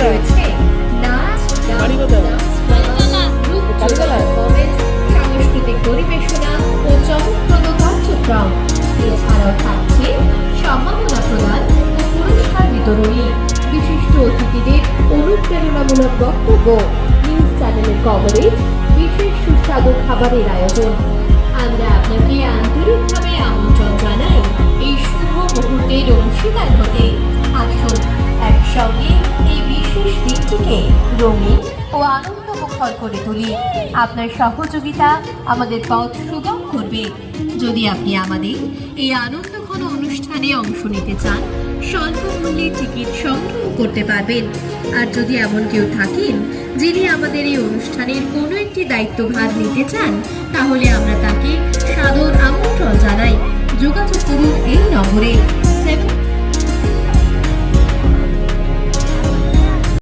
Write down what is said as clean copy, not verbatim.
রয়েছে নাচ, পারফরমেন্স, সাংস্কৃতিক পরিবেশনা ও চমকপ্রদ কার্যক্রম। এছাড়াও থাকছে সম্মাননা প্রদান ও পুরস্কার বিতরণী, বিশিষ্ট অতিথিদের অনুপ্রেরণামূলক বক্তব্য, নিউজ চ্যানেলের কভারেজ, বিশেষ সুস্বাদু খাবারের আয়োজন। আমরা আপনাকে আন্তরিকভাবে আমন্ত্রণ জানাই এই শুভ মুহূর্তের অংশীদার হতে। আসুন একসঙ্গে এই বিশেষ দিনটিকে রঙিন ও আনন্দমুখর করে তুলি। আপনার সহযোগিতা আমাদের পথ সুগম করবে। যদি আপনি আমাদের এই আনন্দঘন অনুষ্ঠানে অংশ নিতে চান, স্বল্প মূল্যে টিকিট সংগ্রহ করতে পারবেন। আর যদি এমন কেউ থাকেন যিনি আমাদের এই অনুষ্ঠানের কোনো একটি দায়িত্বভার নিতে চান, তাহলে আমরা তাকে সাদর আমন্ত্রণ জানাই। যোগাযোগ করুন এই নম্বরে 7